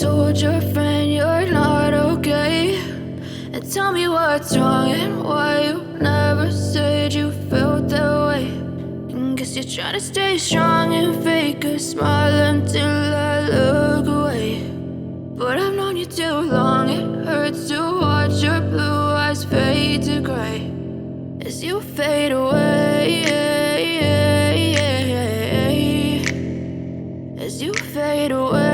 told your friend you're not okay? And tell me what's wrong and why you never said you felt that way. And guess you're trying to stay strong and fake a smile until I look away. But I've known you too long, it hurts to watch your blue eyes fade to gray as you fade away, as you fade away.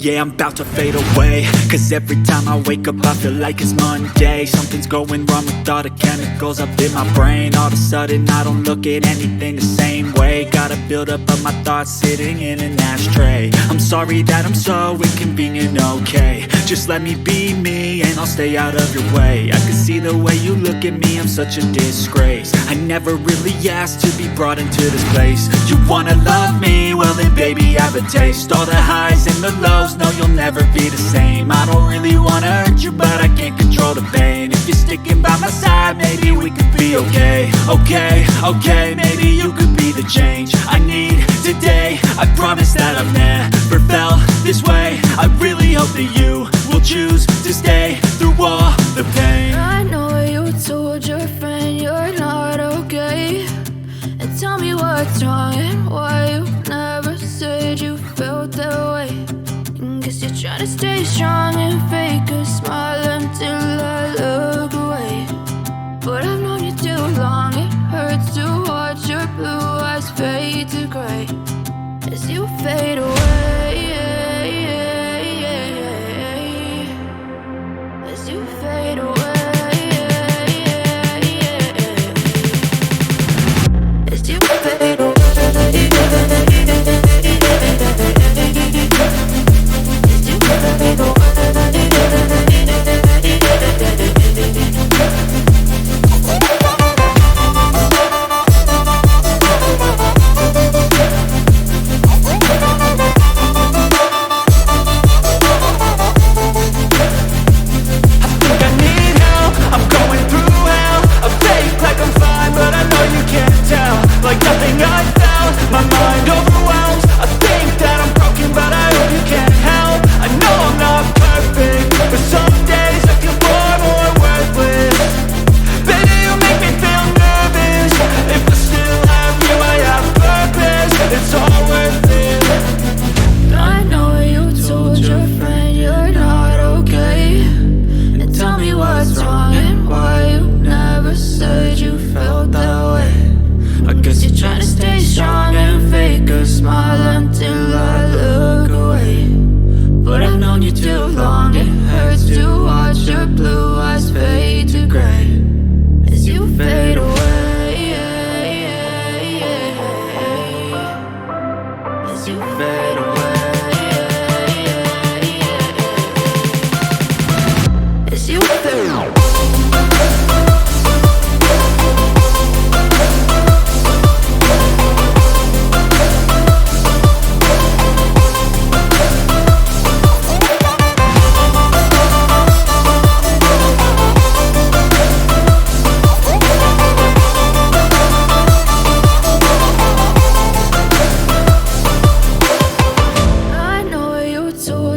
Yeah, I'm about to fade away, cause every time I wake up I feel like it's Monday. Something's going wrong with all the chemicals up in my brain. All of a sudden I don't look at anything the same way. Got a buildup of my thoughts sitting in an ashtray. I'm sorry that I'm so inconvenient, okay? Just let me be me and I'll stay out of your way. I can see the way you look at me, I'm such a disgrace. I never really asked to be brought into this place. You wanna love me? Well then baby I have a taste. All the highs and the lows, no, you'll never be the same. I don't really wanna hurt you, but I can't control the pain. If you're sticking by my side, maybe we could be okay. Okay, maybe you could be the change I need today. I promise that I've never felt this way. I really hope that you will choose to stay through all the pain. I know you told your friend you're not okay. And tell me what's wrong and why you never said you felt that way. Guess you're trying to stay strong and fake a smile until I look away. But I've known you too long, it hurts to watch your blue eyes fade to gray as you fade away, as you fade away, as you fade away. Like nothing I felt, my mind overwhelms. I think that I'm broken, but I hope you can't help. I know I'm not perfect, but some days I feel far more worthless. Baby, you make me feel nervous. If I still have you, I have purpose. It's all worth it. I know you told your friend you're not okay. And tell me what's wrong and why you never said you felt that way. I guess you're trying to stay strong and fake a smile until I look away. But I've known you too long, it hurts to watch your blue eyes fade to gray as you fade away, as you fade away, as you fade away.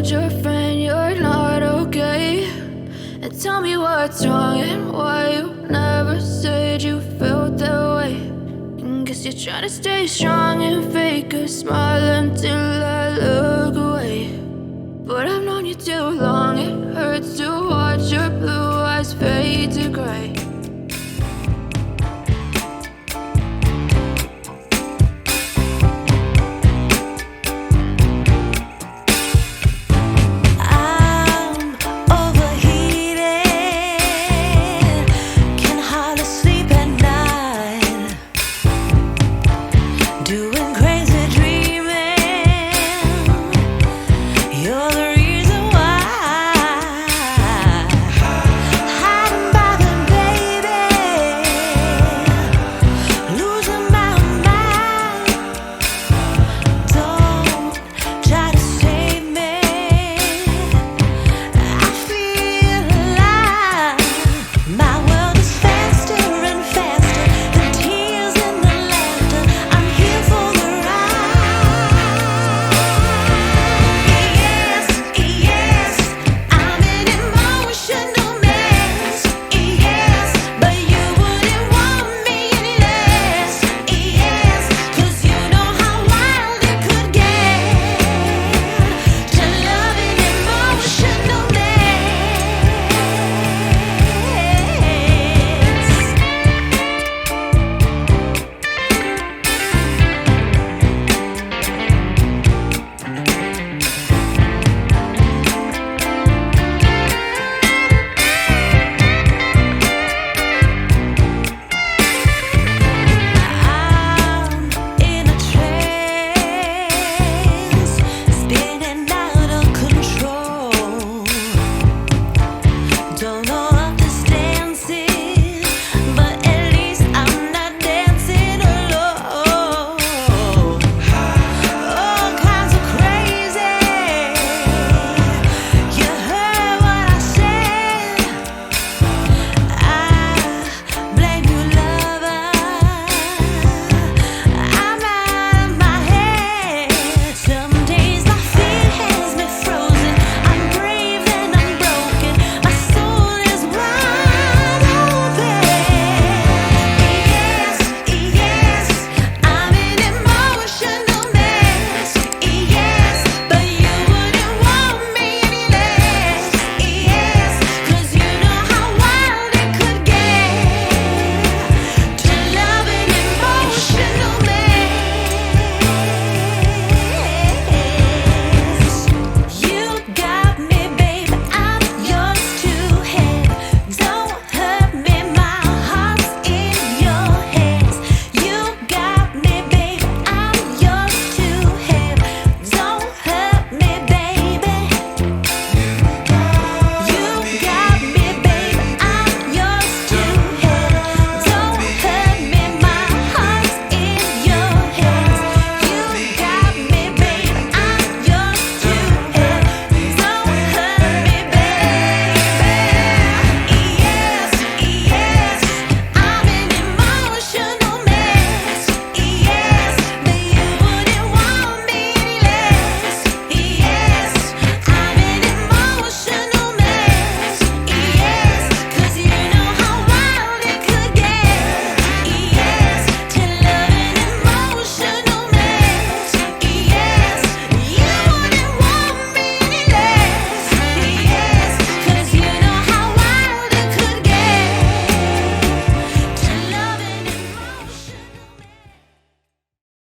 Your friend you're not okay. And tell me what's wrong and why you never said you felt that way. And guess you're trying to stay strong and fake a smile until I look away. But I've known you too long, it hurts to watch your blue eyes fade to gray